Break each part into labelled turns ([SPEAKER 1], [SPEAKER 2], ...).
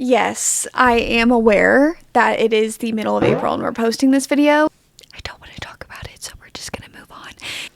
[SPEAKER 1] Yes, I am aware that it is the middle of April and we're posting this video. I don't want to talk about it, so we're just gonna move on.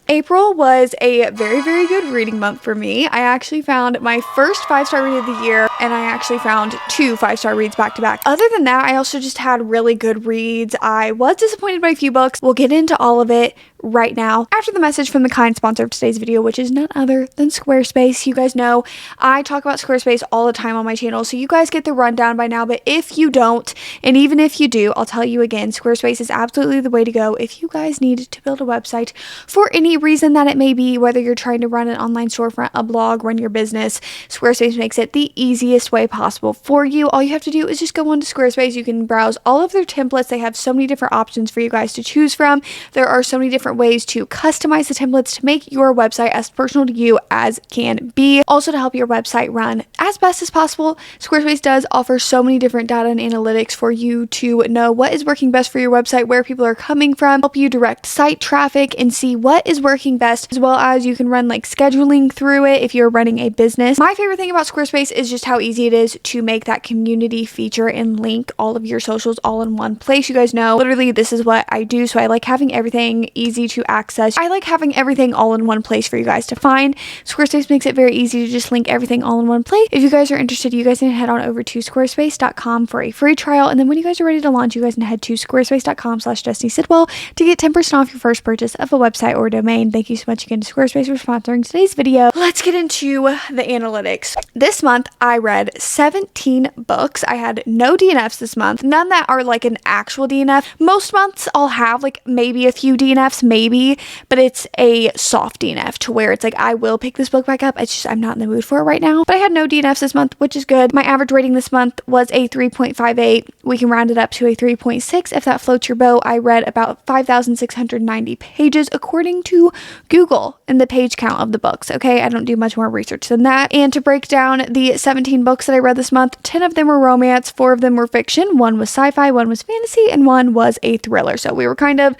[SPEAKER 1] April was a very, very good reading month for me. I actually found my first 5-star read of the year, and I actually found 2 5-star reads back to back. Other than that, I also just had really good reads. I was disappointed by a few books. We'll get into all of it right now after the message from the kind sponsor of today's video, which is none other than Squarespace. You guys know I talk about Squarespace all the time on my channel, so you guys get the rundown by now. But if you don't, and even if you do, I'll tell you again, Squarespace is absolutely the way to go if you guys need to build a website for any reason that it may be, whether you're trying to run an online storefront, a blog, run your business. Squarespace makes it the easiest way possible for you. All you have to do is just go onto Squarespace. You can browse all of their templates. They have so many different options for you guys to choose from. There are so many different ways to customize the templates to make your website as personal to you as can be. Also, to help your website run as best as possible, Squarespace does offer so many different data and analytics for you to know what is working best for your website, where people are coming from, help you direct site traffic and see what is working best, as well as you can run like scheduling through it if you're running a business. My favorite thing about Squarespace is just how easy it is to make that community feature and link all of your socials all in one place. You guys know literally this is what I do, so I like having everything easy to access. I like having everything all in one place for you guys to find. Squarespace makes it very easy to just link everything all in one place. If you guys are interested, you guys need to head on over to squarespace.com for a free trial, and then when you guys are ready to launch, you guys need to head to squarespace.com/DestinySidwell to get 10% off your first purchase of a website or domain. Thank you so much again to Squarespace for sponsoring today's video. Let's get into the analytics. This month I read 17 books. I had no DNFs this month, none that are like an actual DNF. Most months I'll have like maybe a few DNFs, maybe, but it's a soft DNF to where it's like I will pick this book back up. It's just I'm not in the mood for it right now. But I had no DNFs this month, which is good. My average rating this month was a 3.58. We can round it up to a 3.6 if that floats your boat. I read about 5,690 pages according to Google and the page count of the books. Okay, I don't do much more research than that. And to break down the 17 books that I read this month, 10 of them were romance, 4 of them were fiction, 1 was sci-fi, 1 was fantasy, and 1 was a thriller. So we were kind of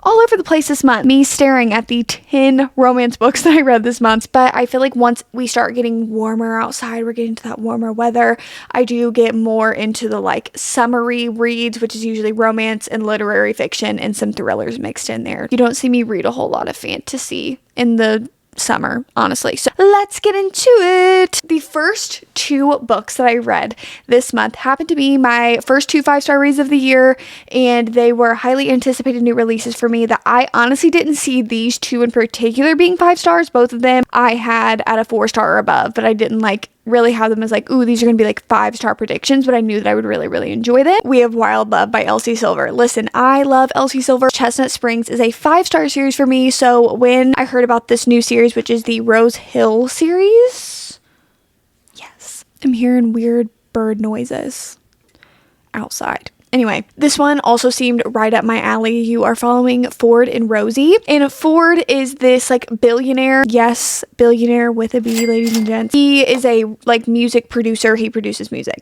[SPEAKER 1] all over the place this month, me staring at the 10 romance books that I read this month. But I feel like once we start getting warmer outside, we're getting to that warmer weather, I do get more into the like summery reads, which is usually romance and literary fiction and some thrillers mixed in there. You don't see me read a whole lot of fantasy in the summer, honestly. So let's get into it. The first 2 books that I read this month happened to be my first 2 5-star reads of the year, and they were highly anticipated new releases for me that I honestly didn't see these 2 in particular being 5 stars. Both of them I had at a 4-star or above, but I didn't like really have them as like, ooh, these are gonna be like 5-star predictions, but I knew that I would really, really enjoy them. We have Wild Love by Elsie Silver. Listen, I love Elsie Silver. Chestnut Springs is a 5-star series for me, so when I heard about this new series, which is the Rose Hill series, yes, I'm hearing weird bird noises outside. Anyway, this one also seemed right up my alley. You are following Ford and Rosie, and Ford is this like billionaire, yes, billionaire with a B, ladies and gents. He is a like music producer. He produces music.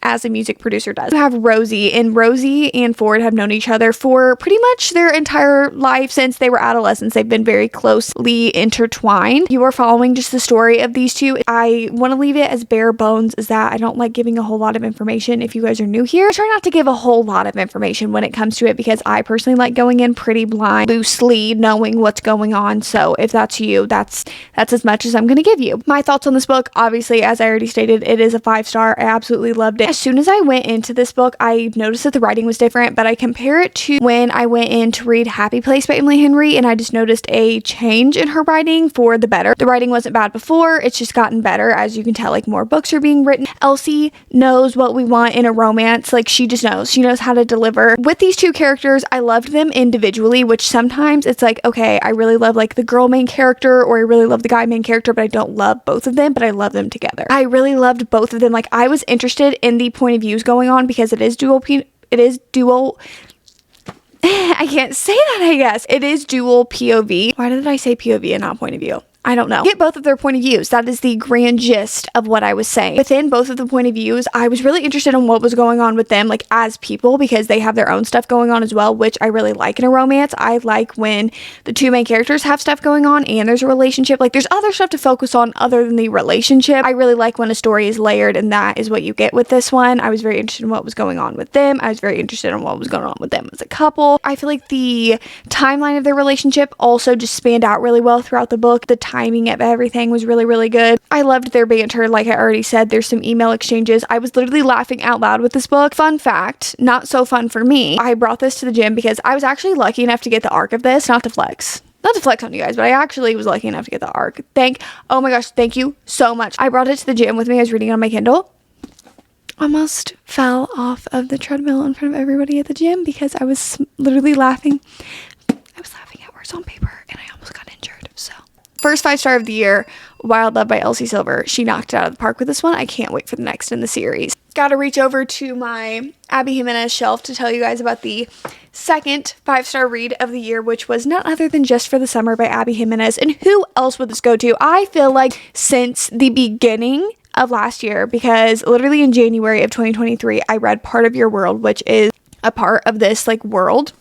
[SPEAKER 1] As a music producer does. You have Rosie, and Rosie and Ford have known each other for pretty much their entire life since they were adolescents. They've been very closely intertwined. You are following just the story of these two. I want to leave it as bare bones as that. I don't like giving a whole lot of information if you guys are new here. I try not to give a whole lot of information when it comes to it because I personally like going in pretty blind, loosely knowing what's going on. So if that's you, that's as much as I'm going to give you. My thoughts on this book, obviously, as I already stated, it is a 5-star. I absolutely loved it. As soon as I went into this book, I noticed that the writing was different, but I compare it to when I went in to read Happy Place by Emily Henry, and I just noticed a change in her writing for the better. The writing wasn't bad before, it's just gotten better. As you can tell, like more books are being written. Elsie knows what we want in a romance. Like she just knows. She knows how to deliver. With these 2 characters, I loved them individually, which sometimes it's like, okay, I really love like the girl main character, or I really love the guy main character, but I don't love both of them, but I love them together. I really loved both of them. Like I was interested in the point of views going on because it is dual I can't say that, I guess. It is dual POV. Why did I say POV and not point of view? I don't know. Get both of their point of views. That is the grand gist of what I was saying. Within both of the point of views, I was really interested in what was going on with them, like as people, because they have their own stuff going on as well, which I really like in a romance. I like when the two main characters have stuff going on and there's a relationship. Like there's other stuff to focus on other than the relationship. I really like when a story is layered, and that is what you get with this one. I was very interested in what was going on with them. I was very interested in what was going on with them as a couple. I feel like the timeline of their relationship also just spanned out really well throughout the book. The timing of everything was really, really good. I loved their banter. Like I already said, there's some email exchanges. I was literally laughing out loud with this book. Fun fact, not so fun for me. I brought this to the gym because I was actually lucky enough to get the arc of this, not to flex on you guys, but I actually was lucky enough to get the arc. Oh my gosh, thank you so much. I brought it to the gym with me. I was reading it on my Kindle. Almost fell off of the treadmill in front of everybody at the gym because I was literally laughing. I was laughing at words on paper and I almost got injured. So first 5-star of the year, Wild Love by Elsie Silver. She knocked it out of the park with this one. I can't wait for the next in the series. Gotta reach over to my Abby Jimenez shelf to tell you guys about the second 5-star read of the year, which was none other than Just for the Summer by Abby Jimenez. And who else would this go to? I feel like since the beginning of last year, because literally in January of 2023, I read Part of Your World, which is a part of this like world.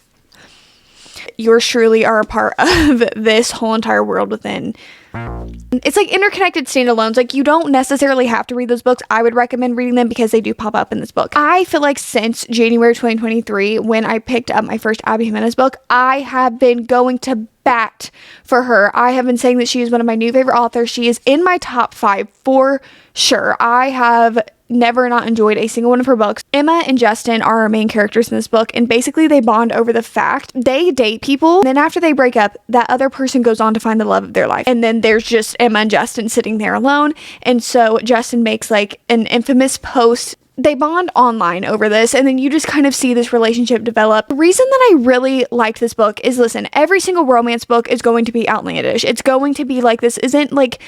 [SPEAKER 1] Yours truly are a part of this whole entire world within. It's like interconnected standalones. Like you don't necessarily have to read those books. I would recommend reading them because they do pop up in this book. I feel like since January 2023, when I picked up my first Abby Jimenez book, I have been going to bat for her. I have been saying that she is one of my new favorite authors. She is in my top 5 for sure. I have never not enjoyed a single one of her books. Emma and Justin are our main characters in this book, and basically they bond over the fact they date people, and then after they break up, that other person goes on to find the love of their life, and then there's just Emma and Justin sitting there alone. And so Justin makes like an infamous post. They bond online over this, and then you just kind of see this relationship develop. The reason that I really liked this book is, listen, every single romance book is going to be outlandish. It's going to be like, this isn't like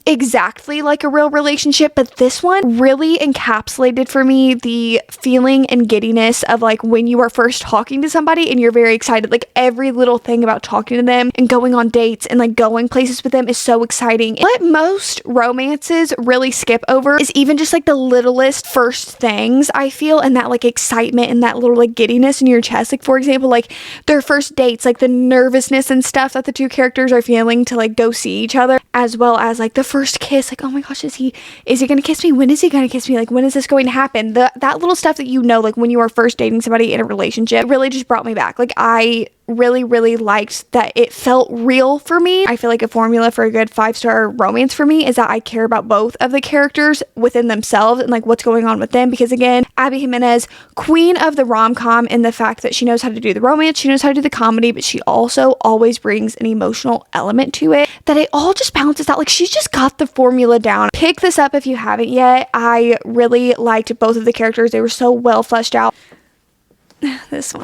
[SPEAKER 1] exactly like a real relationship, but this one really encapsulated for me the feeling and giddiness of like when you are first talking to somebody and you're very excited. Like every little thing about talking to them and going on dates and like going places with them is so exciting. What most romances really skip over is even just like the littlest first things, I feel, and that like excitement and that little like giddiness in your chest. Like for example, like their first dates, like the nervousness and stuff that the two characters are feeling to like go see each other, as well as like the first kiss. Like, oh my gosh, is he gonna kiss me? When is he gonna kiss me? Like, when is this going to happen? That little stuff that you know, like when you are first dating somebody in a relationship, really just brought me back. Like I really liked that it felt real for me. I feel like a formula for a good 5-star romance for me is that I care about both of the characters within themselves and like what's going on with them, because again, Abby Jimenez, queen of the rom-com in the fact that she knows how to do the romance, she knows how to do the comedy, but she also always brings an emotional element to it that it all just balances out. Like she's just got the formula down. Pick this up if you haven't yet. I really liked both of the characters. They were so well fleshed out. This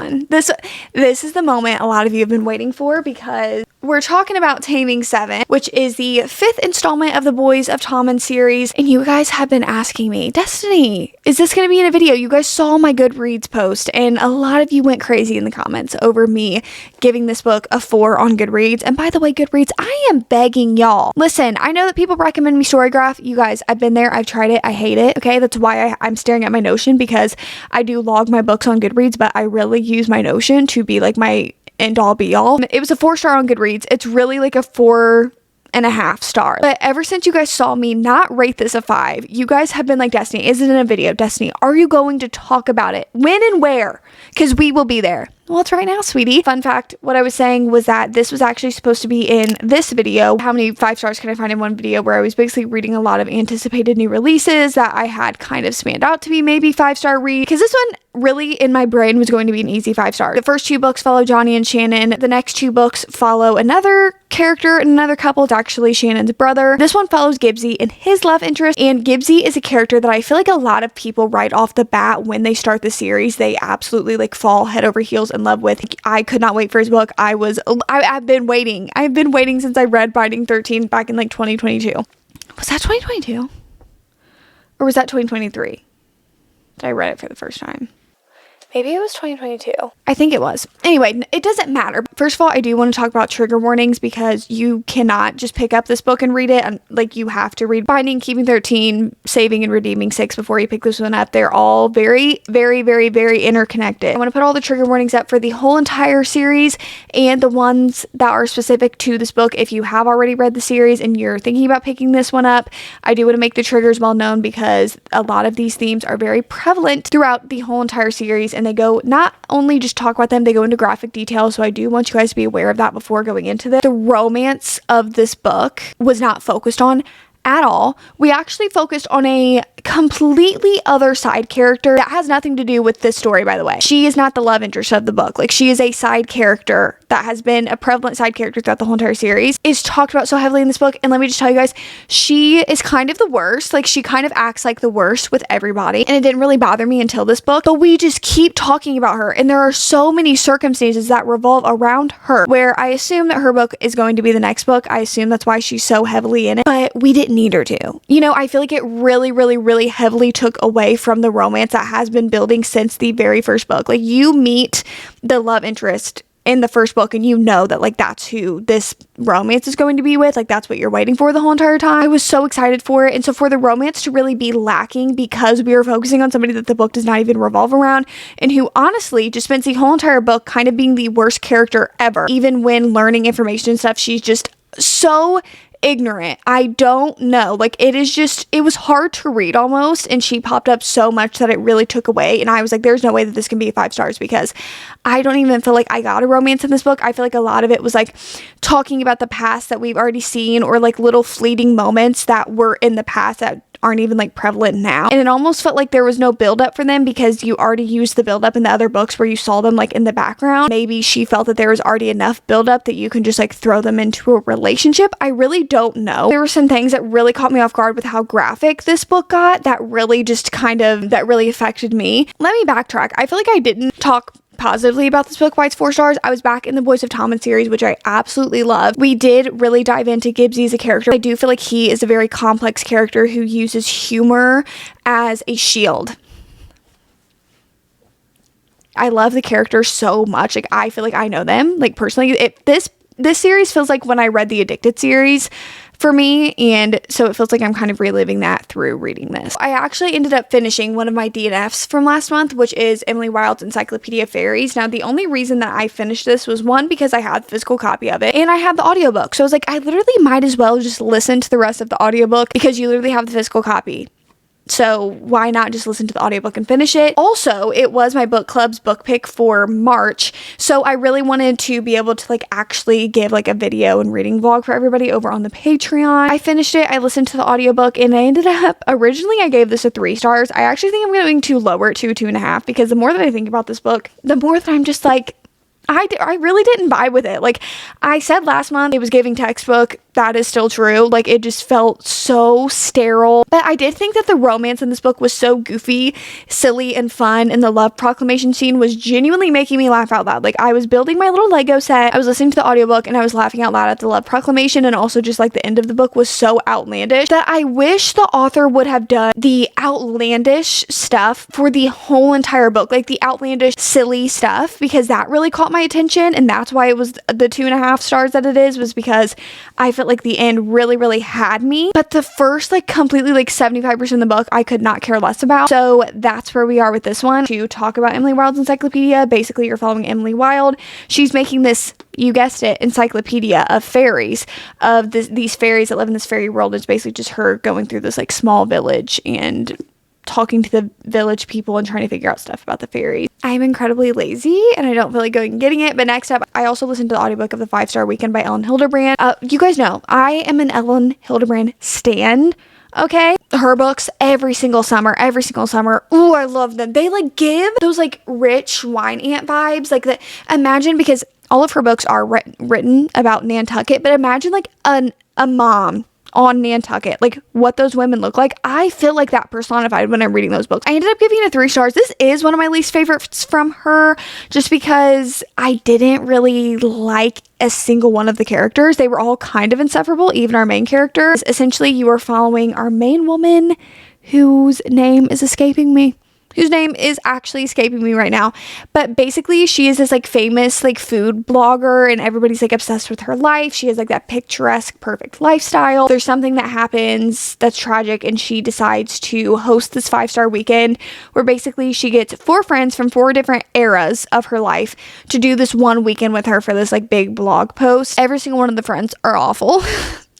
[SPEAKER 1] is the moment a lot of you have been waiting for, because we're talking about Taming Seven, which is the 5th installment of the Boys of Tommen series, and you guys have been asking me, Destiny, is this going to be in a video? You guys saw my Goodreads post, and a lot of you went crazy in the comments over me giving this book a 4 on Goodreads. And by the way, Goodreads, I am begging y'all. Listen, I know that people recommend me Storygraph. You guys, I've been there. I've tried it. I hate it. Okay, that's why I'm staring at my Notion, because I do log my books on Goodreads, but I really use my Notion to be like my end all be all. It was a 4-star on Goodreads. It's really like a 4.5 star. But ever since you guys saw me not rate this a 5, you guys have been like, Destiny, is it in a video? Destiny, are you going to talk about it? When and where? Because we will be there. Well, it's right now, sweetie. Fun fact, what I was saying was that this was actually supposed to be in this video. How many 5 stars can I find in one video, where I was basically reading a lot of anticipated new releases that I had kind of spanned out to be maybe 5-star read, because this one really in my brain was going to be an easy 5-star. The first 2 books follow Johnny and Shannon. The next 2 books follow another character and another couple. It's actually Shannon's brother. This one follows Gibbsy and his love interest, and Gibbsy is a character that I feel like a lot of people right off the bat when they start the series, they absolutely like fall head over heels in love with. I could not wait for his book. I've been waiting. I've been waiting since I read Binding 13 back in like 2022. Was that 2022? Or was that 2023? That I read it for the first time? Maybe it was 2022. I think it was. Anyway, it doesn't matter. First of all, I do want to talk about trigger warnings because you cannot just pick up this book and read it. And like, you have to read Finding, Keeping 13, Saving, and Redeeming 6 before you pick this one up. They're all very, very, very, very interconnected. I want to put all the trigger warnings up for the whole entire series and the ones that are specific to this book. If you have already read the series and you're thinking about picking this one up, I do want to make the triggers well known because a lot of these themes are very prevalent throughout the whole entire series. And they go not only just talk about them, they go into graphic detail. So I do want you guys to be aware of that before going into this. The romance of this book was not focused on at all. We actually focused on a completely other side character that has nothing to do with this story, by the way. She is not the love interest of the book. Like, she is a side character that has been a prevalent side character throughout the whole entire series, is talked about so heavily in this book. And let me just tell you guys, she is kind of the worst. Like, she kind of acts like the worst with everybody, and it didn't really bother me until this book, but we just keep talking about her, and there are so many circumstances that revolve around her, where I assume that her book is going to be the next book. I assume that's why she's so heavily in it, but we didn't need her to. You know, I feel like it really heavily took away from the romance that has been building since the very first book. Like, you meet the love interest in the first book and you know that, like, that's who this romance is going to be with. Like, that's what you're waiting for the whole entire time. I was so excited for it. And so for the romance to really be lacking because we were focusing on somebody that the book does not even revolve around, and who honestly just spends the whole entire book kind of being the worst character ever. Even when learning information and stuff, she's just so ignorant. I don't know. Like, it was hard to read almost, and she popped up so much that it really took away. And I was like, there's no way that this can be 5 stars, because I don't even feel like I got a romance in this book. I feel like a lot of it was like talking about the past that we've already seen, or like little fleeting moments that were in the past that aren't even like prevalent now. And it almost felt like there was no build up for them because you already used the build up in the other books where you saw them like in the background. Maybe she felt that there was already enough build up that you can just like throw them into a relationship. I really don't know. There were some things that really caught me off guard with how graphic this book got that really affected me. Let me backtrack. I feel like I didn't talk positively about this book why it's 4 stars. I was back in the Boys of Tommen series, which I absolutely love. We did really dive into Gibbsy as a character. I do feel like he is a very complex character who uses humor as a shield. I love the characters so much. Like, I feel like I know them, like, personally. This series feels like when I read the Addicted series for me, and so it feels like I'm kind of reliving that through reading this. I actually ended up finishing one of my DNFs from last month, which is Emily Wilde's Encyclopedia of Fairies. Now, the only reason that I finished this was, one, because I had the physical copy of it, and I had the audiobook. So I was like, I literally might as well just listen to the rest of the audiobook because you literally have the physical copy. So why not just listen to the audiobook and finish it? Also, it was my book club's book pick for March. So I really wanted to be able to like actually give like a video and reading vlog for everybody over on the Patreon. I finished it. I listened to the audiobook, and I ended up, originally I gave this a 3 stars. I actually think I'm going to lower it to 2.5 because the more that I think about this book, the more that I'm just like, I really didn't vibe with it. Like I said last month, it was giving textbook. That is still true. Like, it just felt so sterile. But I did think that the romance in this book was so goofy, silly, and fun. And the love proclamation scene was genuinely making me laugh out loud. Like, I was building my little Lego set. I was listening to the audiobook and I was laughing out loud at the love proclamation. And also just like the end of the book was so outlandish that I wish the author would have done the outlandish stuff for the whole entire book. Like the outlandish, silly stuff, because that really caught my attention. And that's why it was the 2.5 stars that it is, was because I felt like the end really had me. But the first like completely like 75% of the book I could not care less about. So that's where we are with this one. To talk about Emily Wilde's encyclopedia, basically you're following Emily Wilde. She's making this, you guessed it, encyclopedia of fairies, of these fairies that live in this fairy world. It's basically just her going through this like small village and talking to the village people and trying to figure out stuff about the fairies. I'm incredibly lazy and I don't feel like going and getting it. But next up, I also listened to the audiobook of The 5-Star Weekend by Ellen Hildebrand. You guys know I am an Ellen Hildebrand stan. Okay, her books every single summer. Ooh, I love them. They like give those like rich wine aunt vibes, like that. Imagine, because all of her books are written about Nantucket, but imagine like a mom on Nantucket, like what those women look like. I feel like that personified when I'm reading those books. I ended up giving it 3 stars. This is one of my least favorites from her, just because I didn't really like a single one of the characters. They were all kind of insufferable, even our main character. Essentially, you are following our main woman, whose name is escaping me. whose name is actually escaping me right now. But basically, she is this like famous like food blogger and everybody's like obsessed with her life. She has like that picturesque, perfect lifestyle. There's something that happens that's tragic and she decides to host this 5-star weekend where basically she gets 4 friends from 4 different eras of her life to do this one weekend with her for this like big blog post. Every single one of the friends are awful.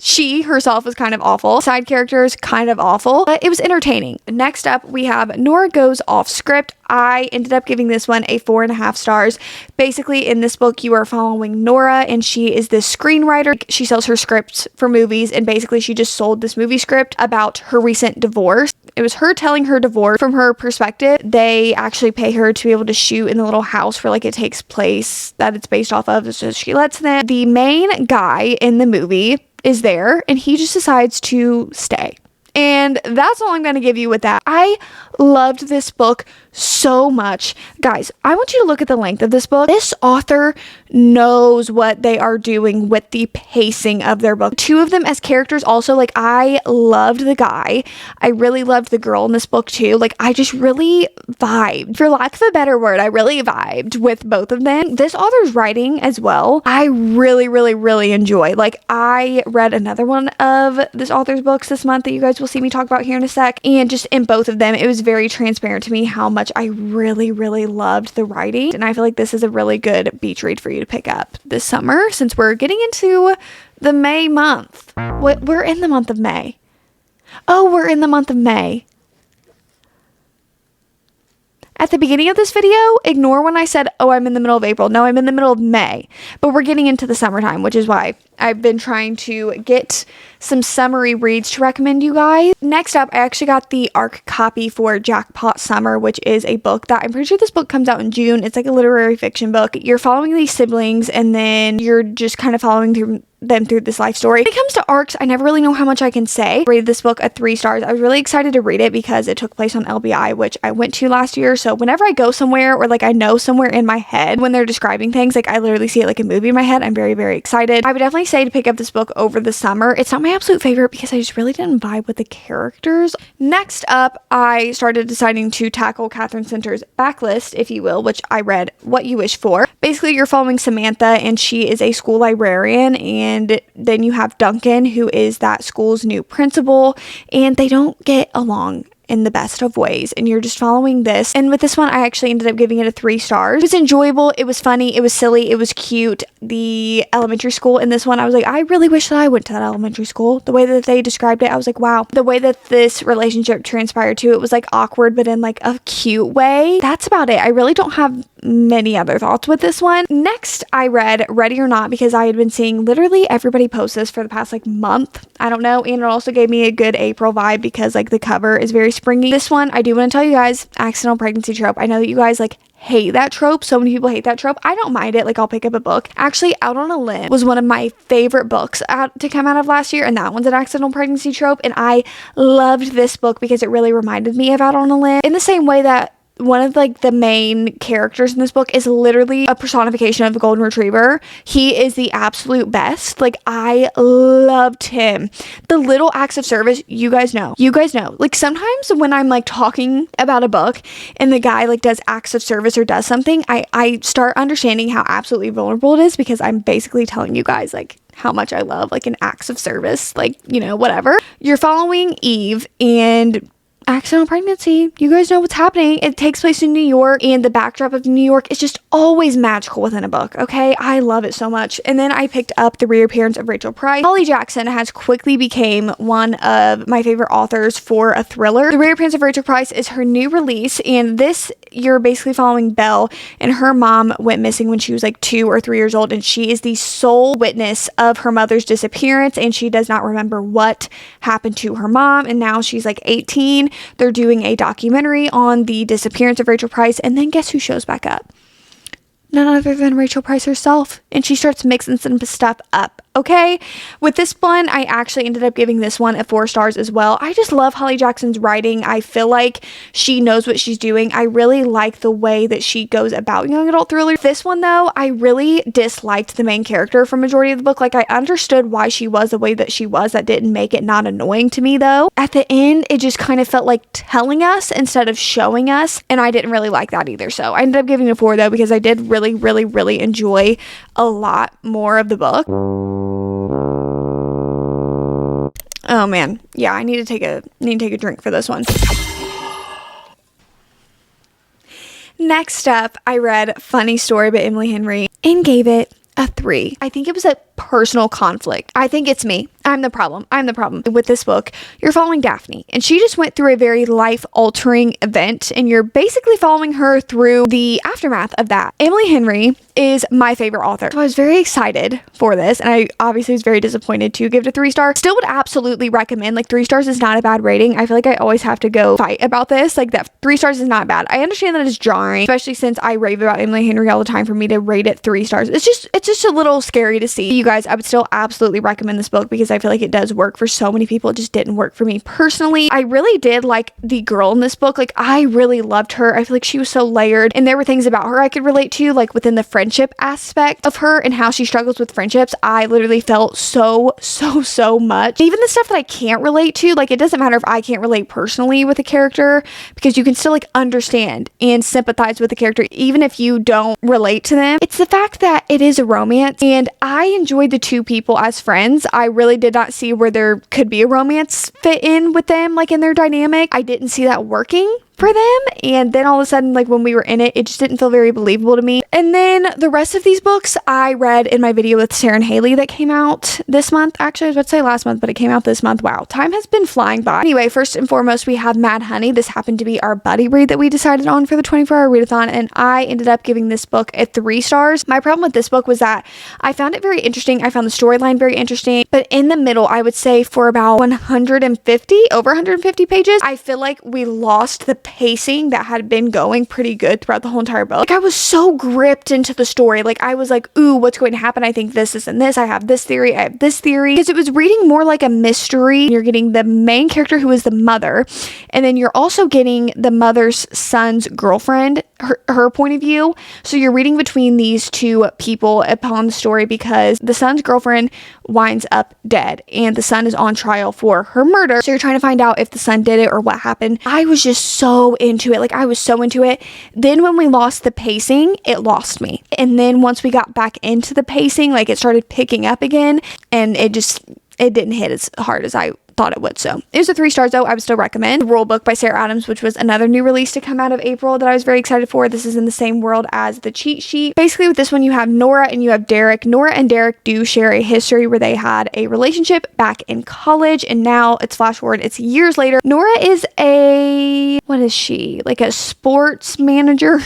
[SPEAKER 1] She herself was kind of awful. Side characters, kind of awful. But it was entertaining. Next up, we have Nora Goes Off Script. I ended up giving this one a 4.5 stars. Basically, in this book, you are following Nora, and she is this screenwriter. She sells her scripts for movies, and basically, she just sold this movie script about her recent divorce. It was her telling her divorce from her perspective. They actually pay her to be able to shoot in the little house where like it takes place that it's based off of, so she lets them. The main guy in the movie is there and he just decides to stay. And that's all I'm going to give you with that. I loved this book so much. Guys, I want you to look at the length of this book. This author knows what they are doing with the pacing of their book. 2 of them as characters also, like I loved the guy. I really loved the girl in this book too. Like I just really vibed. For lack of a better word, I really vibed with both of them. This author's writing as well, I really, really, really enjoy. Like I read another one of this author's books this month that you guys will see me talk about here in a sec. And just in both of them, it was very transparent to me how much I really, really loved the writing. And I feel like this is a really good beach read for you to pick up this summer since we're getting into the May month. We're in the month of May. Oh, we're in the month of May. At the beginning of this video, ignore when I said, oh, I'm in the middle of April. No, I'm in the middle of May. But we're getting into the summertime, which is why I've been trying to get some summery reads to recommend you guys. Next up, I actually got the ARC copy for Jackpot Summer, which is a book that I'm pretty sure this book comes out in June. It's like a literary fiction book. You're following these siblings and then you're just kind of following them through this life story. When it comes to arcs, I never really know how much I can say. I rated this book a 3 stars. I was really excited to read it because it took place on LBI, which I went to last year. So whenever I go somewhere or like I know somewhere in my head when they're describing things, like I literally see it like a movie in my head. I'm very, very excited. I would definitely say to pick up this book over the summer. It's not my absolute favorite because I just really didn't vibe with the characters. Next up, I started deciding to tackle Catherine Center's backlist, if you will, which I read What You Wish For. Basically, you're following Samantha and she is a school librarian, and then you have Duncan, who is that school's new principal, and they don't get along in the best of ways, and you're just following this. And with this one, I actually ended up giving it a 3 stars. It was enjoyable, it was funny, it was silly, it was cute. The elementary school in this one, I was like, I really wish that I went to that elementary school. The way that they described it, I was like, wow. The way that this relationship transpired too, it was like awkward, but in like a cute way. That's about it. I really don't have many other thoughts with this one. Next, I read Ready or Not because I had been seeing literally everybody post this for the past like month. I don't know. And it also gave me a good April vibe because like the cover is very springy. This one, I do want to tell you guys, accidental pregnancy trope. I know that you guys like hate that trope. So many people hate that trope. I don't mind it. Like I'll pick up a book. Actually, Out on a Limb was one of my favorite books to come out of last year, and that one's an accidental pregnancy trope, and I loved this book because it really reminded me of Out on a Limb in the same way that one of like the main characters in this book is literally a personification of a golden retriever. He is the absolute best. Like I loved him. The little acts of service, you guys know. Like sometimes when I'm like talking about a book and the guy like does acts of service or does something, I start understanding how absolutely vulnerable it is because I'm basically telling you guys like how much I love like an acts of service, like, you know, whatever. You're following Eve and accidental pregnancy. You guys know what's happening. It takes place in New York, and the backdrop of New York is just always magical within a book. Okay, I love it so much. And then I picked up the reappearance of Rachel Price. Holly Jackson has quickly became one of my favorite authors for a thriller. The reappearance of Rachel Price is her new release, and this you're basically following Belle, and her mom went missing when she was like 2 or 3 years old, and she is the sole witness of her mother's disappearance, and she does not remember what happened to her mom. And now she's like 18. They're doing a documentary on the disappearance of Rachel Price, and then guess who shows back up? None other than Rachel Price herself, and she starts mixing some stuff up. okay. With this one, I actually ended up giving this one a 4 stars as well. I just love Holly Jackson's writing. I feel like she knows what she's doing. I really like the way that she goes about young adult thrillers. This one though, I really disliked the main character for majority of the book. Like, I understood why she was the way that she was. That didn't make it not annoying to me though. At the end, it just kind of felt like telling us instead of showing us, and I didn't really like that either. So I ended up giving it a 4 though, because I did really enjoy a lot more of the book. Oh man, yeah, I need to take a drink for this one. Next up, I read Funny Story by Emily Henry and gave it a 3. I think it was a personal conflict. I think it's me. I'm the problem. With this book, you're following Daphne, and she just went through a very life-altering event, and you're basically following her through the aftermath of that. Emily Henry is my favorite author, so I was very excited for this, and I obviously was very disappointed to give it a 3 star. Still would absolutely recommend. Like, 3 stars is not a bad rating. I feel like I always have to go fight about this. Like, that 3 stars is not bad. I understand that it's jarring, especially since I rave about Emily Henry all the time. For me to rate it 3 stars, it's just a little scary to see. You guys, I would still absolutely recommend this book because I feel like it does work for so many people. It just didn't work for me personally. I really did like the girl in this book. Like, I really loved her. I feel like she was so layered, and there were things about her I could relate to, like within the friendship aspect of her and how she struggles with friendships. I literally felt so much. Even the stuff that I can't relate to, like, it doesn't matter if I can't relate personally with a character, because you can still like understand and sympathize with the character even if you don't relate to them. It's the fact that it is a romance, and I enjoyed the 2 people as friends. I really did not see where there could be a romance fit in with them, like in their dynamic. I didn't see that working for them, and then all of a sudden, like when we were in it, it just didn't feel very believable to me. And then the rest of these books I read in my video with Sarah and Haley that came out this month. Actually, I was about to say last month, but it came out this month. Wow, time has been flying by. Anyway, first and foremost, we have Mad Honey. This happened to be our buddy read that we decided on for the 24-hour readathon, and I ended up giving this book a 3 stars. My problem with this book was that I found it very interesting. I found the storyline very interesting, but in the middle, I would say for about over 150 pages, I feel like we lost the pacing that had been going pretty good throughout the whole entire book. Like, I was so gripped into the story. Like, I was like, ooh, what's going to happen? I think this and this. I have this theory. I have this theory. Because it was reading more like a mystery. You're getting the main character, who is the mother, and then you're also getting the mother's son's girlfriend, her point of view. So you're reading between these 2 people upon the story, because the son's girlfriend winds up dead and the son is on trial for her murder. So you're trying to find out if the son did it or what happened. I was just so into it. Like, I was so into it. Then when we lost the pacing, it lost me. And then once we got back into the pacing, like, it started picking up again, and it didn't hit as hard as I thought it would. So it was a 3 stars though. I would still recommend. The Rule Book by Sarah Adams, which was another new release to come out of April that I was very excited for. This is in the same world as The Cheat Sheet. Basically, with this one, you have Nora and you have Derek. Nora and Derek do share a history where they had a relationship back in college, and now it's flash forward, it's years later. Nora is what is she? Like a sports manager?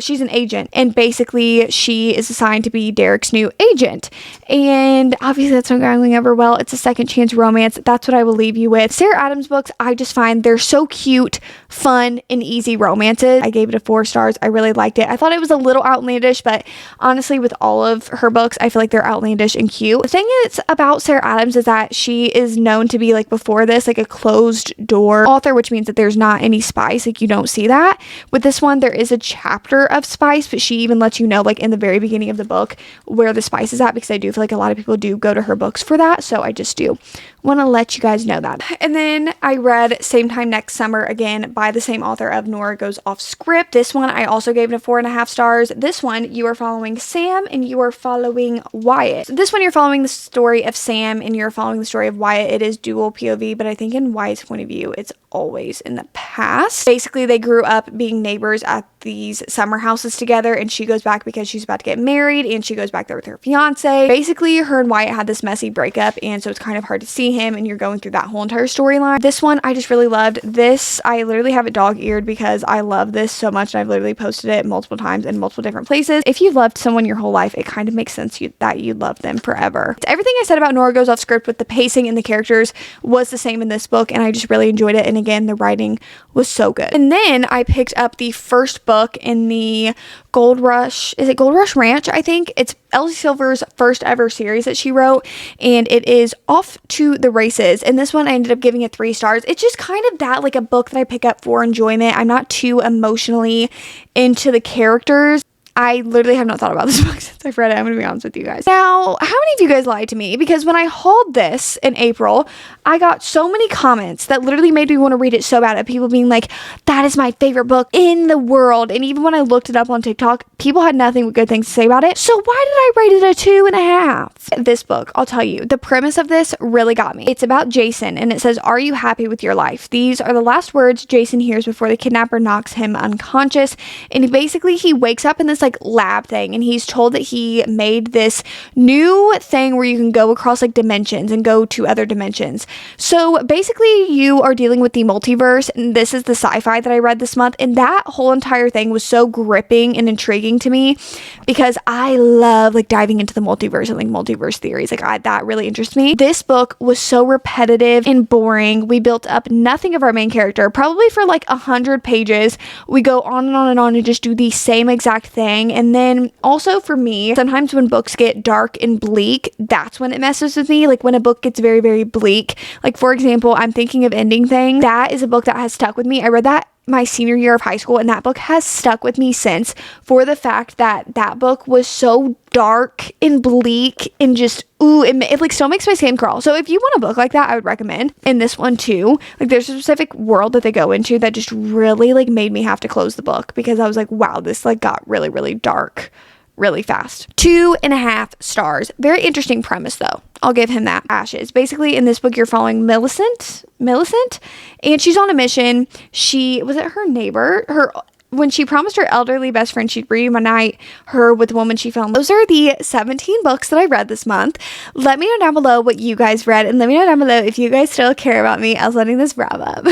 [SPEAKER 1] She's an agent, and basically she is assigned to be Derek's new agent. And obviously that's not going over well. It's a second chance romance. That's what I will leave you with. Sarah Adams books, I just find they're so cute, fun, and easy romances. I gave it a 4 stars. I really liked it. I thought it was a little outlandish, but honestly, with all of her books, I feel like they're outlandish and cute. The thing is about Sarah Adams is that she is known to be, like, before this, like a closed door author, which means that there's not any spice. Like, you don't see that. With this one, there is a chapter of spice, but she even lets you know, like, in the very beginning of the book where the spice is at, because I do feel like a lot of people do go to her books for that. So I just do want to let you guys know that. And then I read Same Time Next Summer, again by the same author of Nora Goes Off Script. This one I also gave it a 4.5 stars. This one, you are following Sam and you are following Wyatt. So this one, you're following the story of Sam and you're following the story of Wyatt. It is dual POV, but I think in Wyatt's point of view, it's always in the past. Basically, they grew up being neighbors at these summer houses together, and she goes back because she's about to get married, and she goes back there with her fiance. Basically, her and Wyatt had this messy breakup, and so it's kind of hard to see him, and you're going through that whole entire storyline. This one, I just really loved. This, I literally have it dog-eared because I love this so much, and I've literally posted it multiple times in multiple different places. If you've loved someone your whole life, it kind of makes sense that you love them forever. Everything I said about Nora Goes Off Script with the pacing and the characters was the same in this book, and I just really enjoyed it. And again, the writing was so good. And then I picked up the first book in the Gold Rush, is it Gold Rush Ranch? I think it's Elsie Silver's first ever series that she wrote, and it is Off to the Races. And this one I ended up giving it 3 stars. It's just kind of that, like a book that I pick up for enjoyment. I'm not too emotionally into the characters. I literally have not thought about this book since I've read it. I'm going to be honest with you guys. Now, how many of you guys lied to me? Because when I hauled this in April, I got so many comments that literally made me want to read it so bad, of people being like, that is my favorite book in the world. And even when I looked it up on TikTok, people had nothing but good things to say about it. So why did I rate it a 2.5? This book, I'll tell you, the premise of this really got me. It's about Jason, and it says, are you happy with your life? These are the last words Jason hears before the kidnapper knocks him unconscious. And basically he wakes up in this like lab thing, and he's told that he made this new thing where you can go across like dimensions and go to other dimensions. So basically you are dealing with the multiverse, and this is the sci-fi that I read this month, and that whole entire thing was so gripping and intriguing to me because I love like diving into the multiverse and like multiverse theories. Like that really interests me. This book was so repetitive and boring. We built up nothing of our main character, probably for like 100 pages. We go on and on and on and just do the same exact thing. And then also for me, sometimes when books get dark and bleak, that's when it messes with me. Like when a book gets very, very bleak. Like for example, I'm thinking of Ending Thing. That is a book that has stuck with me. I read that my senior year of high school, and that book has stuck with me since, for the fact that that book was so dark and bleak and just it like still makes my skin crawl. So if you want a book like that, I would recommend. And this one too, like there's a specific world that they go into that just really like made me have to close the book, because I was like, wow, this like got really, really dark really fast. 2.5 stars. Very interesting premise though. I'll give him that. Ashes. Basically in this book you're following Millicent, and she's on a mission. Was it her neighbor? When she promised her elderly best friend she'd reunite her with the woman she fell in love with. Those are the 17 books that I read this month. Let me know down below what you guys read, and let me know down below if you guys still care about me as letting this wrap up.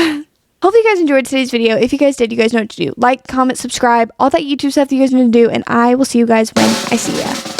[SPEAKER 1] Hopefully you guys enjoyed today's video. If you guys did, you guys know what to do. Like, comment, subscribe, all that YouTube stuff that you guys need to do, and I will see you guys when I see ya.